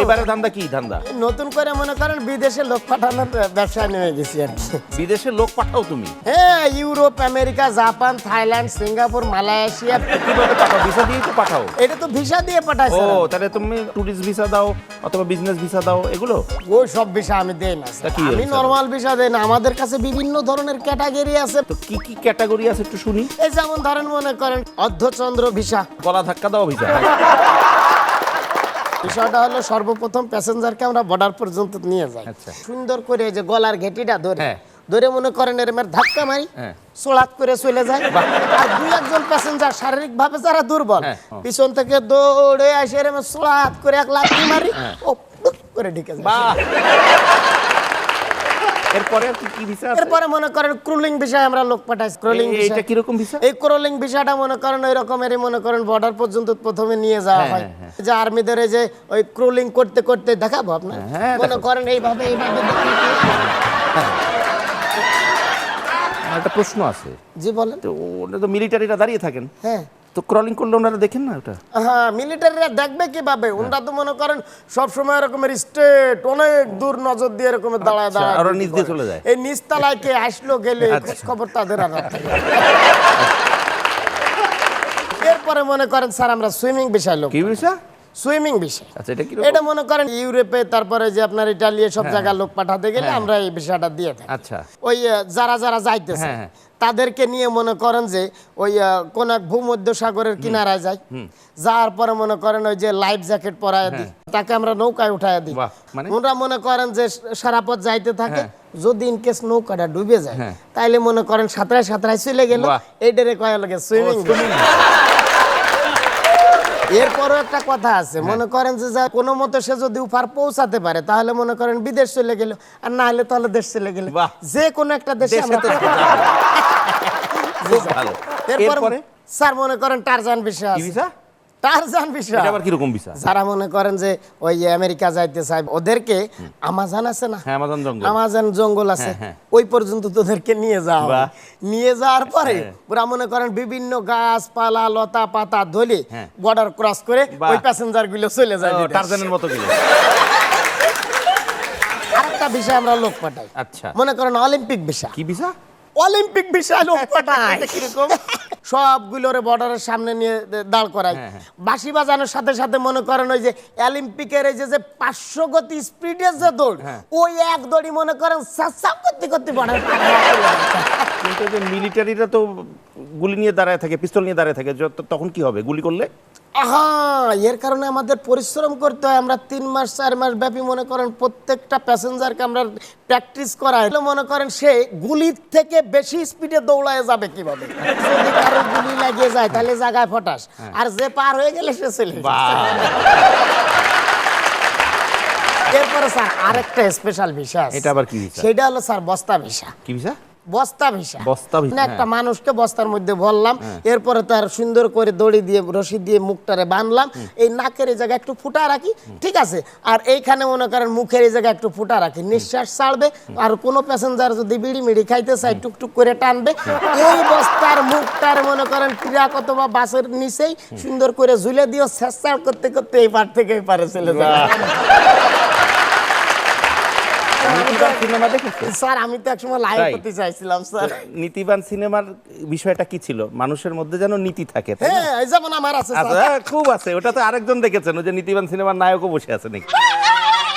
এবারে ধান্দা কি ধান্দা? নতুন করে মনে করেন বিদেশে লোক পাঠানোর ব্যবসায় নেমে গেছি আর কি। বিদেশে লোক পাঠাও তুমি? হ্যাঁ, Europe, America, Japan, Thailand, Singapore, Malaysia. কিভাবে পাঠাও? ভিসা দিয়ে তো পাঠাও। এটা তো ভিসা দিয়ে পাঠাই ও, স্যার। তাহলে তুমি টুরিস্ট ভিসা দাও অথবা বিজনেস ভিসা দাও এগুলো? ওই সব ভিসা আমি দেই না স্যার। তা কি আমি হয়েছে? নরমাল ভিসা দেই না, আমাদের কাছে বিভিন্ন ধরনের ক্যাটাগরি আছে। তো কি কি ক্যাটাগরি আছে একটু শুনি। এই যেমন ধরেন মনে করেন অর্ধচন্দ্র ভিসা। গলা ধাক্কা দাও ভিসা। বিষয়টা হলো সর্বপ্রথম প্যাসেঞ্জারকে আমরা বর্ডার পর্যন্ত নিয়ে যাই। আচ্ছা। সুন্দর করে এই যে গলার ঘেটিটা ধরে হ্যাঁ। ধরে মনে করেন এরম ধাক্কা মারি, হ্যাঁ। সোলাত করে চলে যায়। আর দুই একজন প্যাসেঞ্জার শারীরিক ভাবে যারা দুর্বল, হ্যাঁ। পিছন থেকে দৌড়ে আসে এরম সোলাত করে এক লাথি মারি, ও টুক করে ঢুকে যায়। বাহ। এরপরে আর কি কি ভিসা আছে? এরপরে মনে করেন ক্রুলিং ভিসায় আমরা লোক পাঠাই। ক্রুলিং ভিসা, এইটা কি রকম ভিসা? এই ক্রলিং ভিসাটা মনে করেন ওই রকমেরই, মনে করেন বর্ডার পর্যন্ত প্রথমে নিয়ে যাওয়া হ্যাঁ, হয়। হ্যাঁ, যে আর্মিদের এই যে ওই ক্রলিং করতে করতে দেখাবো আপনার, হ্যাঁ, মনে দেখাও। করেন এইভাবে এইভাবে একটা প্রশ্ন আছে। জি বলেন। তো ওটা তো মিলিটারিরা দাঁড়িয়ে থাকেন, হ্যাঁ তো ক্রলিং করলে ওনারা দেখেন না ওটা? হ্যাঁ, মিলিটারিরা দেখবে কিভাবে? ওনারা তো মনে করেন সব সময় এরকমের স্টেট অনেক দূর নজর দিয়ে এরকমের দাঁড়ায় আচ্ছা, দাঁড়ায় আর ওরা duty নিচ দিয়ে করে। চলে যায়? এই নিচতলায় কে আসলো গেলে আচ্ছা। খোঁজ খবর তাদের আর রাখতে হবে। এরপরে মনে করেন স্যার আমরা সুইমিং বিষয় লোক, কি ভিসা? সুইমিং বিষয়। আচ্ছা, এটা কি এটা মনে করেন ইউরোপে, তারপরে যে আপনার ইটালি, সব জায়গায় লোক পাঠাতে গেলে আমরা এই বিষয়টা দিয়ে থাকি। আচ্ছা। ওই যারা যারা যাইতেছে হ্যাঁ, হ্যাঁ। তাদেরকে নিয়ে মনে করেন যে ওই কোন এক ভূমধ্য সাগরের কিনারায় যাই, যাওয়ার পরে মনে করেন ওই যে লাইফ জ্যাকেট পরায় দিই, তাকে আমরা নৌকায় উঠায় দিই। বাহ, মানে? ওরা মনে করেন যে সারা পথ যাইতে থাকে, যদি ইনকেস নৌকাটা ডুবে যায় হ্যাঁ। তাইলে মনে করেন সাঁতরায় সাঁতরায় চলে গেল, বাহ। এইটারে কয়া লাগে সুইমিং। এরপরও একটা কথা আছে, মনে করেন যে যা কোনো মতো সে যদি উপহার পৌঁছাতে পারে তাহলে মনে করেন বিদেশ চলে গেল, আর না হলে তাহলে দেশ চলে গেল। বাহ। যে কোনো একটা দেশে দেশে আমরা তো খুব ভালো। এরপর এরপরে স্যার মনে করেন টারজান বিষয় কি আছে। ভিসা? টারজান বিষয় এটা আবার কি রকম ভিসা? যারা মনে করেন যে ওই আমেরিকা যাইতে চায়, ওদেরকে আমাজন আছে না, হ্যাঁ, আমাজন জঙ্গল। আমাজন জঙ্গল আছে, হ্যাঁ, হ্যাঁ। ওই পর্যন্ত তোদেরকে নিয়ে যাওয়া হয়। বাহ। নিয়ে যাওয়ার পরে হ্যাঁ। ওরা মনে করেন বিভিন্ন গাছপালা লতা পাতা ধরে হ্যাঁ। বর্ডার ক্রস করে বাহ। ওই প্যাসেঞ্জার গুলো চলে যায় ও, বিদেশ। টারজানের মতো গেলে। আরেকটা বিষয় আমরা লোক পাঠাই, আচ্ছা। মনে করেন অলিম্পিক বিষয়। কি ভিসা? অলিম্পিক বিষয় লোক পাঠায়। এটা কিরকম? সবগুলোরে বর্ডারের সামনে নিয়ে দাঁড় করায়, হ্যাঁ, হ্যাঁ। বাঁশি বাজানোর সাথে সাথে মনে করেন ওই যে অলিম্পিকের এই যে 500 গতি স্পিডের যে দৌড়, হ্যাঁ। ওই এক দড়ি মনে করেন সাপ করতে করতে বর্ডার কিন্তু যে মিলিটারিরা তো গুলি নিয়ে দাঁড়ায় থাকে, পিস্তল নিয়ে দাঁড়ায় থাকে, তখন কি হবে গুলি করলে? এর কারণে আমাদের পরিশ্রম করতে হয়। আমরা 3 মাস 4 মাস ব্যাপী মনে করেন প্রত্যেকটা প্যাসেঞ্জারকে আমরা প্র্যাকটিস করাই। মনে করেন সে গুলির থেকে বেশি স্পিডে দৌড়ায় যাবে কিভাবে, যদি কারো গুলি লাগিয়ে যায় তাহলে জায়গায় ফটাস, আর যে পার হয়ে গেলে সে চলে যায়। এরপরে স্যার আরেকটা স্পেশাল ভিসা আছে। এটা আবার কি ভিসা? সেটা হলো স্যার বস্তা ভিসা। কি ভিসা? বস্তা ভিসা। বস্তা ভিসা, মানে একটা মানুষকে বস্তার মধ্যে ভরলাম, এরপরে তার সুন্দর করে দড়ি দিয়ে রশি দিয়ে মুখটারে বাঁধলাম, এই নাকের এই জায়গায় একটু ফুটা রাখি, ঠিক আছে, আর এইখানে মনে করেন মুখের এই জায়গায় একটু ফুটা রাখি, নিঃশ্বাস ছাড়বে, আর কোনো প্যাসেঞ্জার যদি বিড়ি মিড়ি খাইতে চায় টুকটুক করে টানবে, এই বস্তার মুখটার মনে করেন ট্রাক অথবা বাসের নিচেই সুন্দর করে ঝুলে দিও, ছেঁচড় করতে করতে এই পার থেকে এই পারে চলে যাবে। নীতিবান সিনেমা দেখেছো? স্যার আমি তো একসময় লাইভ তাই? করতে চাইছিলাম স্যার। নীতিবান সিনেমার বিষয়টা কি ছিল? মানুষের মধ্যে যেন নীতি থাকে, তাই না? হ্যাঁ, এই যেমন আমার আছে আচ্ছা, স্যার। হ্যাঁ, খুব আছে। ওটা তো আরেকজন দেখেছেন, ওই যে নীতিবান সিনেমার নায়কও বসে আছে নাকি?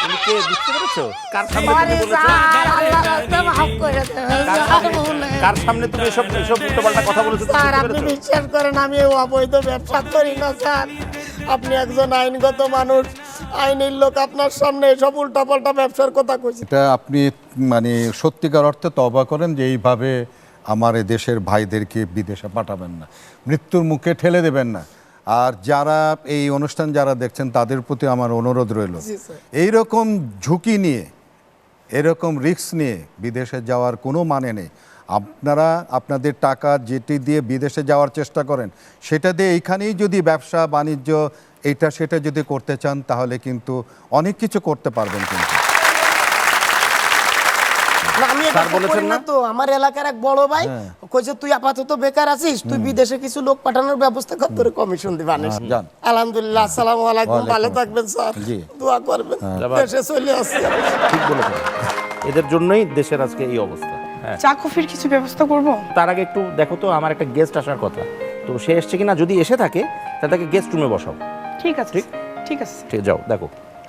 তুমি কে বুঝতে পেরেছো? কার সামনে তুমি বলেছো? কার সামনে তুমি এসব উল্টোপাল্টা কথা বলেছো? তুমি স্যার বুঝতে আপনি পেরেছো? বিশ্বাস করেন আমি অবৈধ ব্যবসা করি না স্যার। আপনি একজন আইনগত মানুষ, আইনের লোক, আপনার সামনে এসব উল্টাপাল্টা ব্যবসার কথা কইছি। এটা আপনি মানে সত্যিকার অর্থে তওবা করেন যে এইভাবে আমার এ দেশের ভাইদেরকে বিদেশে পাঠাবেন না, মৃত্যুর মুখে ঠেলে দেবেন না। আর যারা এই অনুষ্ঠান যারা দেখছেন তাদের প্রতি আমার অনুরোধ রইল, জি, স্যার। এইরকম ঝুঁকি নিয়ে, এরকম রিস্ক নিয়ে বিদেশে যাওয়ার কোনো মানে নেই। আপনারা আপনাদের টাকা যেটি দিয়ে বিদেশে যাওয়ার চেষ্টা করেন, সেটা দিয়ে এইখানেই যদি ব্যবসা বাণিজ্য এইটা সেটা যদি করতে চান তাহলে কিন্তু অনেক কিছু করতে পারবেন। কিন্তু না, আমি এটা স্যার বলেছেন করি না? না তো, আমার এলাকার এক বড় ভাই কইছে তুই আপাতত বেকার আছিস, তুই বিদেশে কিছু লোক পাঠানোর ব্যবস্থা কর, তোর কমিশন দিবা আনিস। যান। আলহামদুলিল্লাহ, আসসালামু আলাইকুম, ওয়ালাইকুম ভালো আসসালাম। থাকবেন স্যার, জি। দোয়া করবেন, দেশে চলে আসছি। ঠিক বলেছেন, এদের জন্যই দেশের আজকে এই অবস্থা। হ্যাঁ, চা কফির কিছু ব্যবস্থা করব? তার আগে একটু দেখো তো, আমার একটা গেস্ট আসার কথা, তো সে এসছে কিনা, যদি এসে থাকে তাহলে তাকে গেস্ট রুমে বসাও। ঠিক আছে, ঠিক? ঠিক আছে। ঠিক, যাও দেখো।